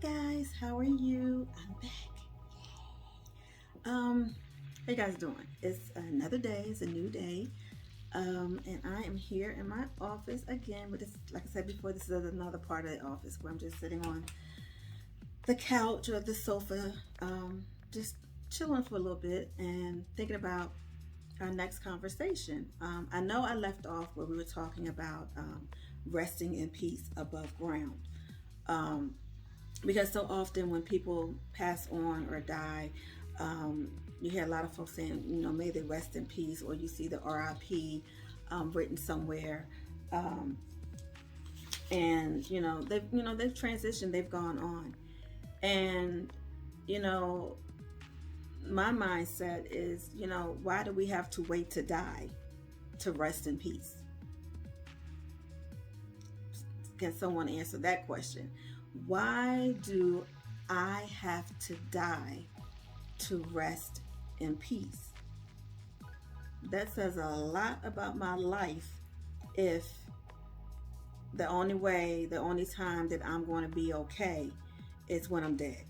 Guys, how are you? I'm back. How you guys doing? It's another day. It's a new day. And I am here in my office again. With this, like I said before, this is another part of the office where I'm just sitting on the couch or the sofa, just chilling for a little bit and thinking about our next conversation. I know I left off where we were talking about resting in peace above ground. Um, because so often when people pass on or die, you hear a lot of folks saying, may they rest in peace, or you see the RIP written somewhere, um, and they've transitioned, they've gone on, and you know, my mindset is, why do we have to wait to die to rest in peace? Can someone answer that question? Why do I have to die to rest in peace? That says a lot about my life if the only time that I'm going to be okay is when I'm dead.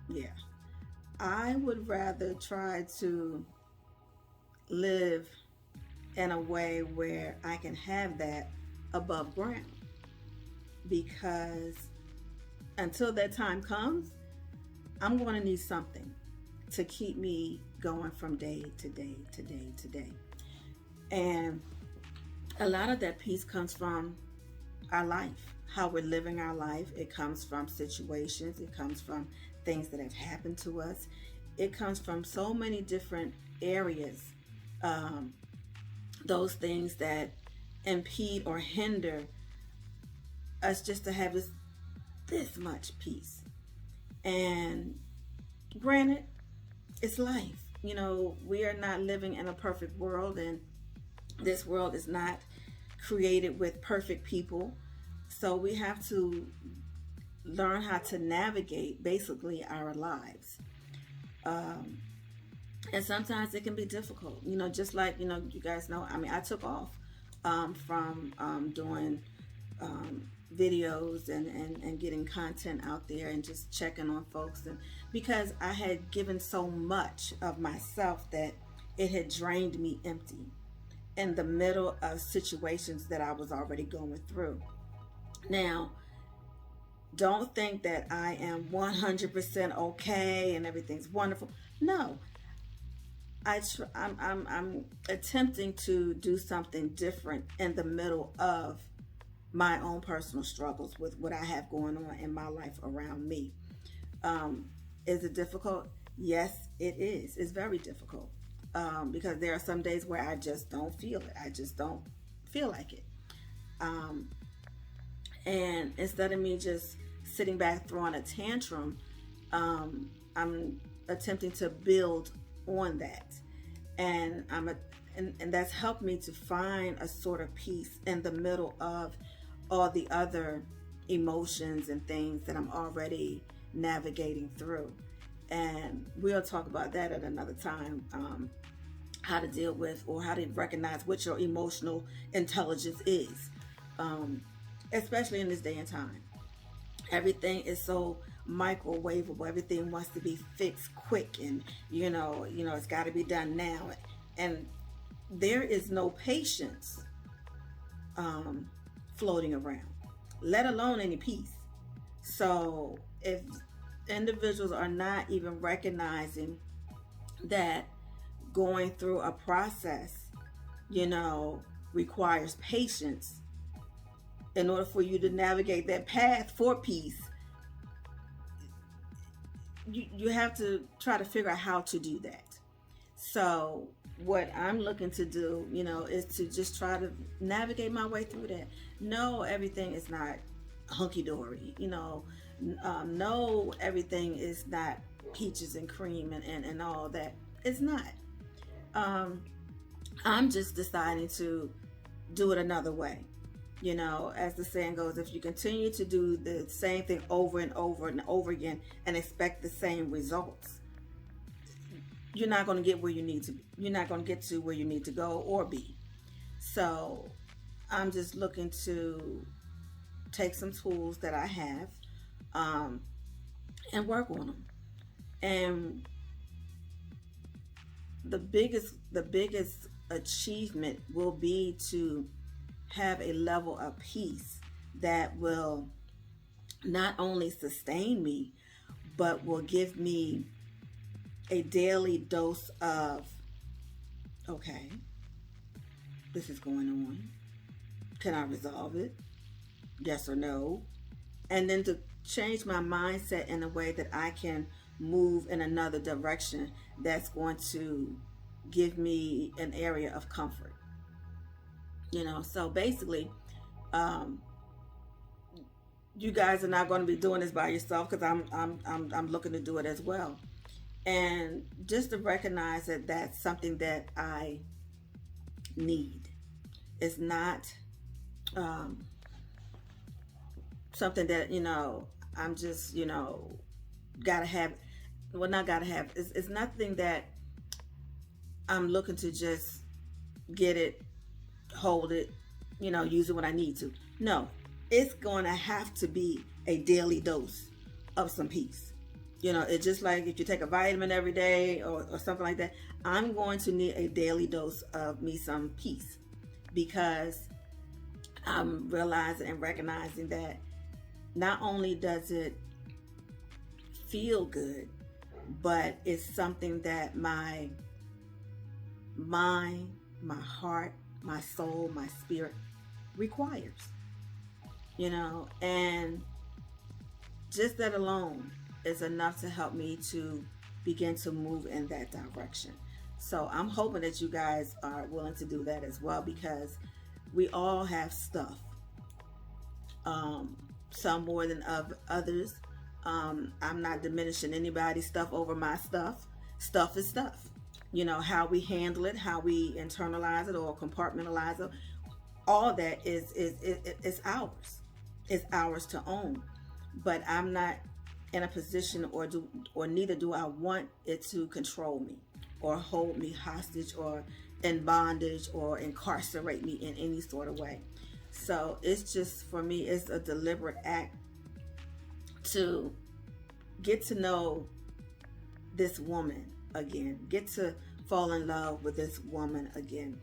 Yeah. I would rather try to live in a way where I can have that above ground, because until that time comes, I'm going to need something to keep me going from day to day to day to day. And a lot of that peace comes from our life, how we're living our life. It comes from situations, it comes from things that have happened to us, it comes from so many different areas. Those things that impede or hinder us just to have this much peace. And granted, it's life. We are not living in a perfect world, and this world is not created with perfect people. So we have to learn how to navigate basically our lives. And sometimes it can be difficult, just like, you guys know, I took off from doing videos and getting content out there and just checking on folks, and because I had given so much of myself that it had drained me empty in the middle of situations that I was already going through. Now, don't think that I am 100% okay and everything's wonderful. No, I'm attempting to do something different in the middle of my own personal struggles with what I have going on in my life around me. Is it difficult? Yes, it is. It's very difficult, because there are some days where I just don't feel it. I just don't feel like it. And instead of me just sitting back throwing a tantrum, I'm attempting to build on that, and and that's helped me to find a sort of peace in the middle of all the other emotions and things that I'm already navigating through. And we'll talk about that at another time, how to deal with, or how to recognize what your emotional intelligence is, especially in this day and time. Everything is so microwavable. Everything wants to be fixed quick, and it's got to be done now, and there is no patience floating around, let alone any peace. So if individuals are not even recognizing that going through a process requires patience in order for you to navigate that path for peace, you have to try to figure out how to do that. So what I'm looking to do, is to just try to navigate my way through that. No, everything is not hunky-dory, no, everything is not peaches and cream and all that. It's not. I'm just deciding to do it another way. As the saying goes, if you continue to do the same thing over and over and over again and expect the same results, you're not going to get where you need to be. You're not going to get to where you need to go or be. So I'm just looking to take some tools that I have, um, and work on them. And the biggest achievement will be to have a level of peace that will not only sustain me, but will give me a daily dose of, okay, this is going on. Can I resolve it? Yes or no? And then to change my mindset in a way that I can move in another direction that's going to give me an area of comfort. So basically, um, you guys are not going to be doing this by yourself, because I'm looking to do it as well. And just to recognize that that's something that I need. It's not um, something that I'm just gotta have. Well, not gotta have. It's nothing that I'm looking to just get it, hold it, use it when I need to. No, it's going to have to be a daily dose of some peace. It's just like if you take a vitamin every day, or something like that. I'm going to need a daily dose of me some peace, because I'm realizing and recognizing that not only does it feel good, but it's something that my mind, my heart, my soul, my spirit requires. And just that alone is enough to help me to begin to move in that direction. So I'm hoping that you guys are willing to do that as well, because we all have stuff, some more than others. I'm not diminishing anybody's stuff over my stuff. Stuff is stuff. How we handle it, how we internalize it or compartmentalize it, all that is ours. It's ours to own. But I'm not in a position, or neither do I want it to control me or hold me hostage or in bondage or incarcerate me in any sort of way. So it's just, for me, it's a deliberate act to get to know this woman again, get to fall in love with this woman again,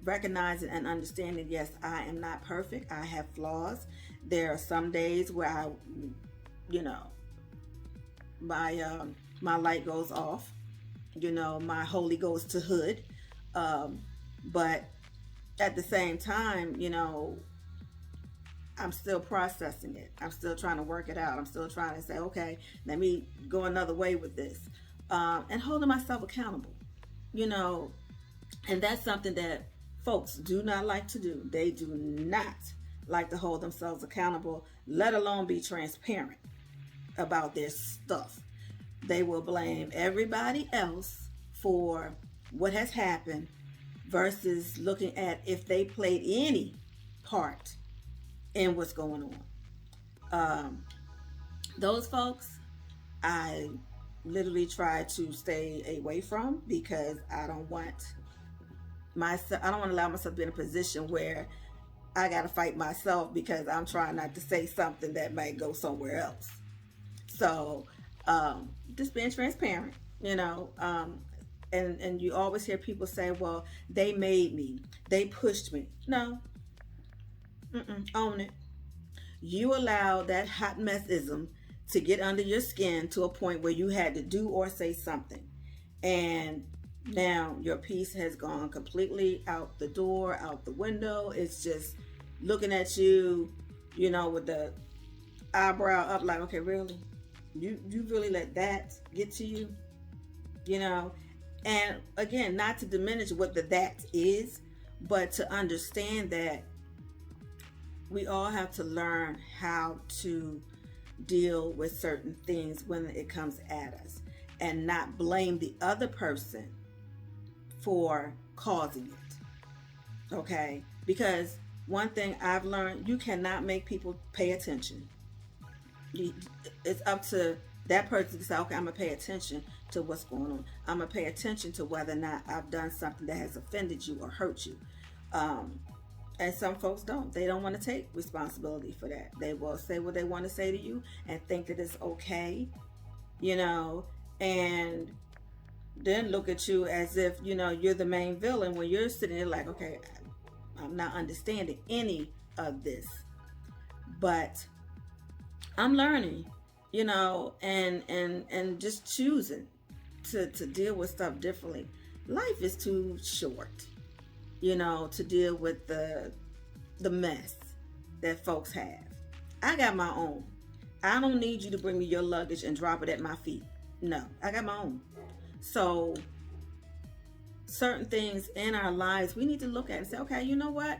recognizing and understanding, yes, I am not perfect. I have flaws. There are some days where my light goes off, my Holy goes to hood, but at the same time, I'm still processing it. I'm still trying to work it out. I'm still trying to say, okay, let me go another way with this, and holding myself accountable, and that's something that folks do not like to do. They do not like to hold themselves accountable, let alone be transparent about their stuff. They will blame everybody else for what has happened versus looking at if they played any part in what's going on. Those folks, I literally try to stay away from, because I don't want to allow myself to be in a position where I got to fight myself because I'm trying not to say something that might go somewhere else. So, just being transparent, and you always hear people say, well, they made me, they pushed me. No, own it. You allowed that hot messism to get under your skin to a point where you had to do or say something. And now your peace has gone completely out the door, out the window. It's just looking at you, with the eyebrow up, like, okay, really? You really let that get to you? And again, not to diminish what that is, but to understand that we all have to learn how to deal with certain things when it comes at us, and not blame the other person for causing it. Okay? Because one thing I've learned, you cannot make people pay attention. It's up to that person to say, okay, I'm going to pay attention to what's going on. I'm going to pay attention to whether or not I've done something that has offended you or hurt you. And some folks don't. They don't want to take responsibility for that. They will say what they want to say to you and think that it's okay, you know, and then look at you as if, you're the main villain when you're sitting there like, okay, I'm not understanding any of this. But I'm learning, and just choosing to deal with stuff differently. Life is too short, to deal with the mess that folks have. I got my own. I don't need you to bring me your luggage and drop it at my feet. No, I got my own. So certain things in our lives we need to look at and say, okay, you know what?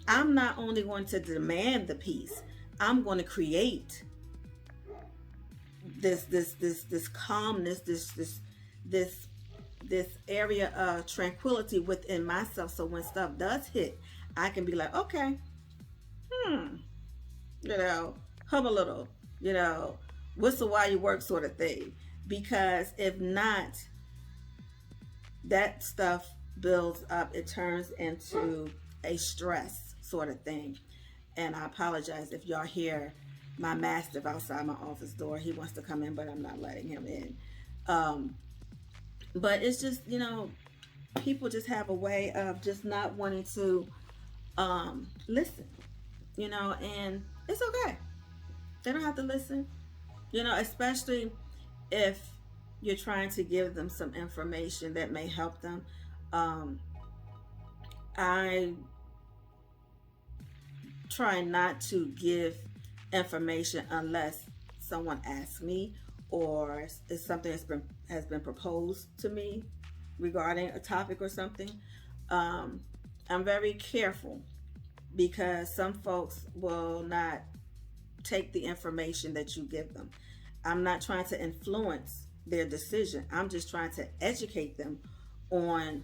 I'm not only going to demand the peace, I'm going to create this calmness, this area of tranquility within myself. So when stuff does hit, I can be like, okay, hum a little, whistle while you work sort of thing. Because if not, that stuff builds up. It turns into a stress sort of thing. And I apologize if y'all hear my mastiff outside my office door. He wants to come in, but I'm not letting him in. But it's just, people just have a way of just not wanting to listen, and it's okay. They don't have to listen, especially if you're trying to give them some information that may help them. I try not to give information unless someone asks me, or it's something has been proposed to me regarding a topic or something. I'm very careful because some folks will not take the information that you give them. I'm not trying to influence their decision. I'm just trying to educate them on,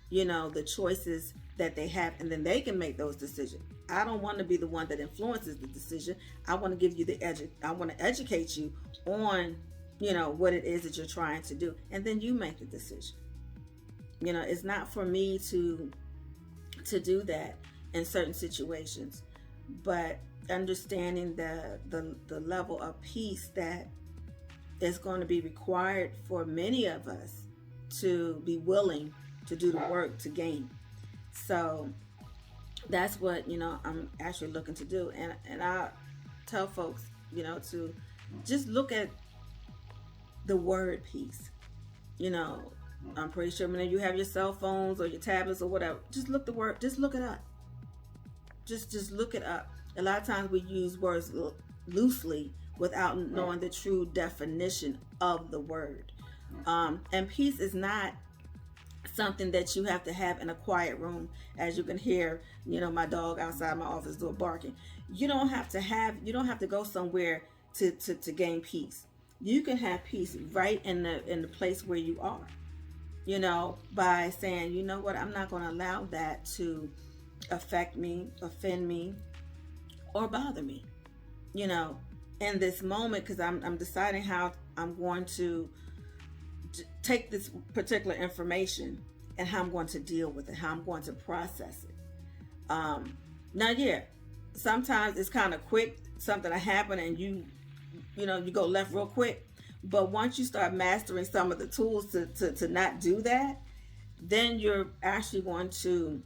the choices that they have, and then they can make those decisions. I don't want to be the one that influences the decision. I want to give you I want to educate you on, what it is that you're trying to do, and then you make the decision. It's not for me to do that in certain situations, but understanding the level of peace that is going to be required for many of us to be willing to do the work to gain. So that's what I'm actually looking to do, and I tell folks to just look at the word peace. I'm pretty sure when you have your cell phones or your tablets or whatever, just look it up. Just look it up. A lot of times we use words loosely without knowing the true definition of the word. And peace is not something that you have to have in a quiet room. As you can hear, my dog outside my office door barking. You don't have to go somewhere to gain peace. You can have peace right in the place where you are. By saying, you know what, I'm not going to allow that to affect me, offend me, or bother me. In this moment, because I'm deciding how I'm going to take this particular information and how I'm going to deal with it, how I'm going to process it. Now, yeah, sometimes it's kind of quick, something to happen, and you go left real quick. But once you start mastering some of the tools to not do that, then you're actually going to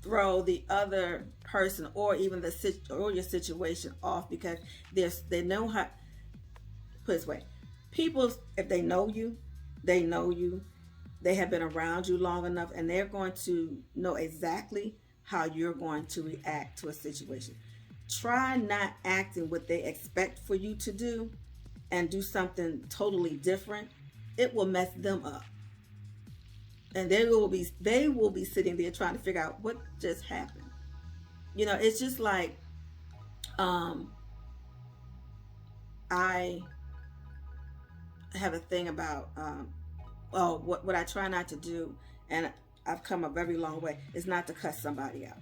throw the other person or even your situation off, because they know how. Put it this way, people, if they know you, they have been around you long enough, and they're going to know exactly how you're going to react to a situation. Try not acting what they expect for you to do and do something totally different. It will mess them up. And they will be sitting there trying to figure out what just happened. It's just like I have a thing about what I try not to do, and I've come a very long way, is not to cuss somebody out.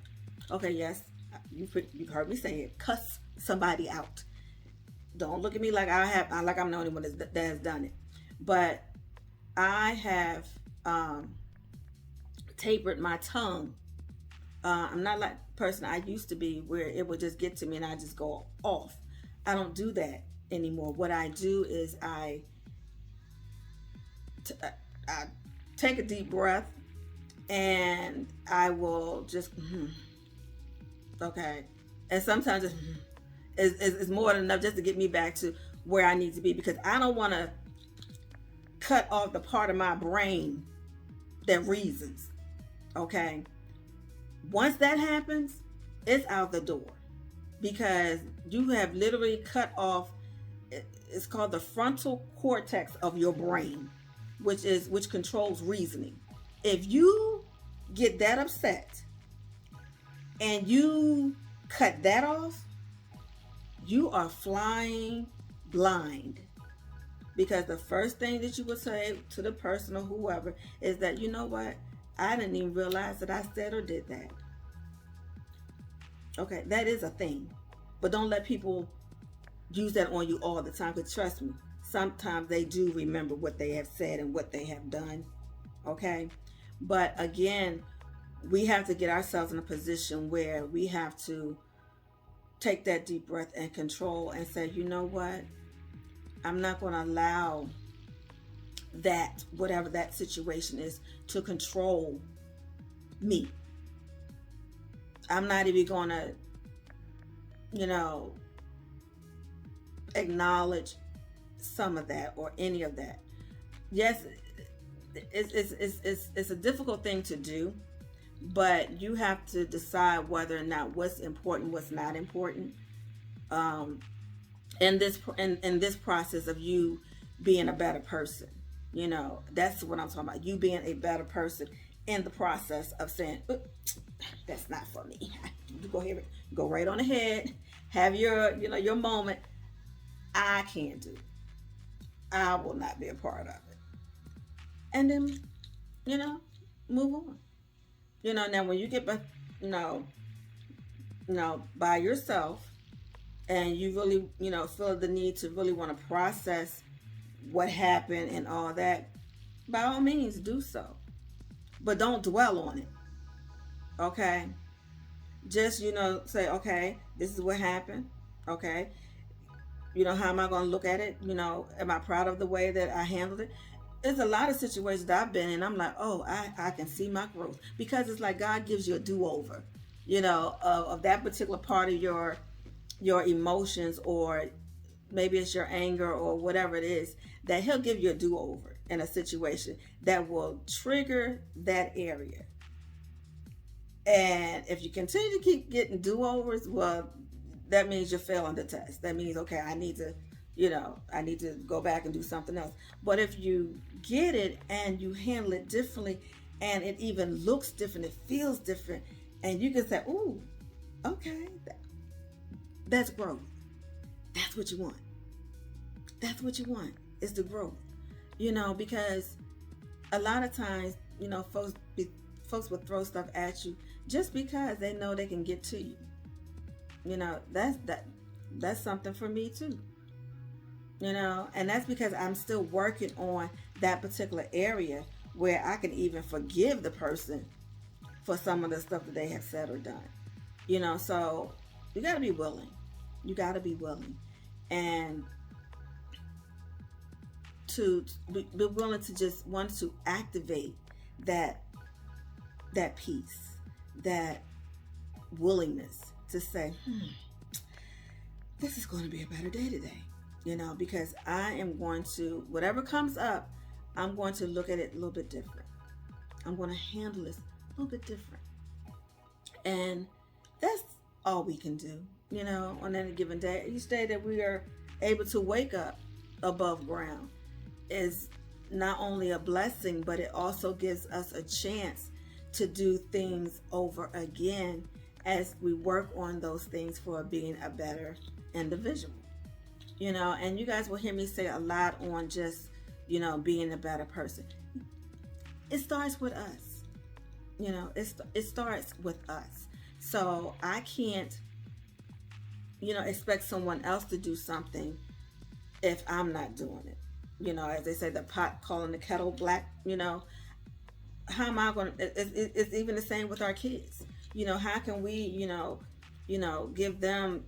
Okay, yes, you've heard me say it. Cuss somebody out. Don't look at me like I'm the only one that has done it. But I have tapered my tongue. I'm not like the person I used to be where it would just get to me and I just go off. I don't do that anymore. What I do is t- uh, I take a deep breath and I will just, okay. And sometimes it's more than enough just to get me back to where I need to be, because I don't want to cut off the part of my brain that reasons. Okay. Once that happens, it's out the door, because you have literally cut off, it's called the frontal cortex of your brain, which controls reasoning. If you get that upset and you cut that off, you are flying blind. Because the first thing that you would say to the person or whoever is that, you know what, I didn't even realize that I said or did that. Okay, that is a thing. But don't let people use that on you all the time, because trust me, sometimes they do remember what they have said and what they have done. Okay? But again, we have to get ourselves in a position where we have to take that deep breath and control and say, you know what? I'm not going to allow that, whatever that situation is, to control me. I'm not even going to, acknowledge some of that or any of that. Yes, it's a difficult thing to do, but you have to decide whether or not what's important, what's not important. In this process of you being a better person, that's what I'm talking about. You being a better person in the process of saying, that's not for me. You go right on ahead, have your moment. I can't do it. I will not be a part of it. And then, move on. Now when you get back, by yourself, and you really, feel the need to really want to process what happened and all that, by all means do so. But don't dwell on it. Okay? Just, say, okay, this is what happened. Okay? How am I going to look at it? Am I proud of the way that I handled it? There's a lot of situations that I've been in. I'm like, oh, I can see my growth. Because it's like God gives you a do-over, of that particular part of your emotions, or maybe it's your anger or whatever it is, that he'll give you a do-over in a situation that will trigger that area. And if you continue to keep getting do-overs, well, that means you're failing the test. That means, okay, I need to go back and do something else. But if you get it and you handle it differently, and it even looks different, it feels different, and you can say, ooh, okay, that's growth. That's what you want. That's what you want, is the growth. Because a lot of times, folks will throw stuff at you just because they know they can get to you. That's something for me too. And that's because I'm still working on that particular area where I can even forgive the person for some of the stuff that they have said or done. So you got to be willing. You got to be willing, and to be willing to just want to activate that peace, that willingness to say, this is going to be a better day today, because I am going to, whatever comes up, I'm going to look at it a little bit different. I'm going to handle this a little bit different. And that's all we can do, on any given day. Each day that we are able to wake up above ground is not only a blessing, but it also gives us a chance to do things over again as we work on those things for being a better individual. And you guys will hear me say a lot on just, being a better person. It starts with us. It starts with us. So I can't, expect someone else to do something if I'm not doing it. As they say, the pot calling the kettle black, how am I going to, it's even the same with our kids. How can we, give them,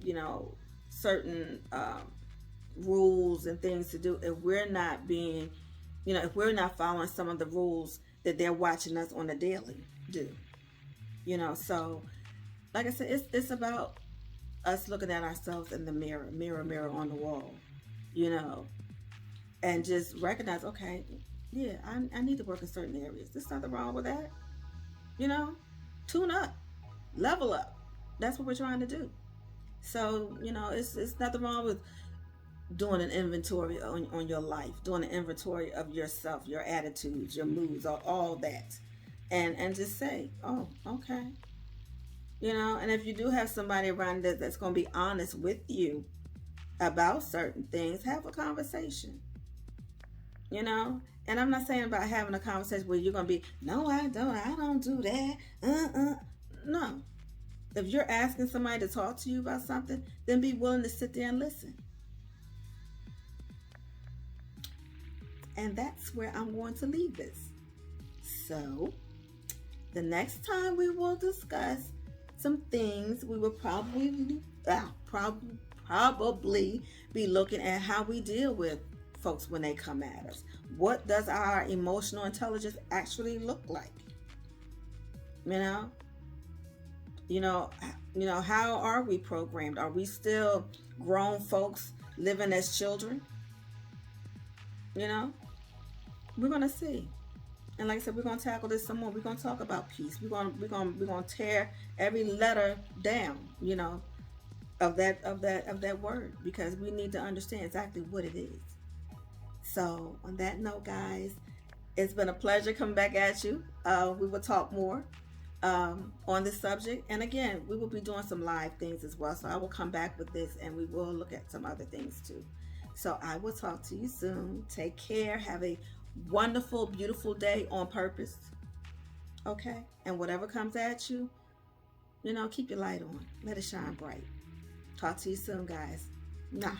certain rules and things to do if we're not being, if we're not following some of the rules that they're watching us on a daily do. So like I said, it's about us looking at ourselves in the mirror, mirror, mirror on the wall, you know, and just recognize, okay, yeah, I need to work in certain areas. There's nothing wrong with that, you know. Tune up, level up. That's what we're trying to do. So it's nothing wrong with doing an inventory on your life, doing an inventory of yourself, your attitudes, your moods, all that, and just say, oh, okay, and if you do have somebody around that's going to be honest with you about certain things, have a conversation, you know. And I'm not saying about having a conversation where you're going to be, no, I don't do that. No. If you're asking somebody to talk to you about something, then be willing to sit there and listen. And that's where I'm going to leave this. So, the next time we will discuss some things, we will probably be looking at how we deal with folks when they come at us. What does our emotional intelligence actually look like? You know, how are we programmed? Are we still grown folks living as children? We're gonna see. And like I said, we're gonna tackle this some more. We're gonna talk about peace. We're gonna tear every letter down, of that word, because we need to understand exactly what it is. So on that note, guys, it's been a pleasure coming back at you. We will talk more on this subject, and again, we will be doing some live things as well. So I will come back with this, and we will look at some other things too. So I will talk to you soon. Take care. Have a wonderful, beautiful day on purpose. Okay? And whatever comes at you, keep your light on. Let it shine bright. Talk to you soon, guys. Nah.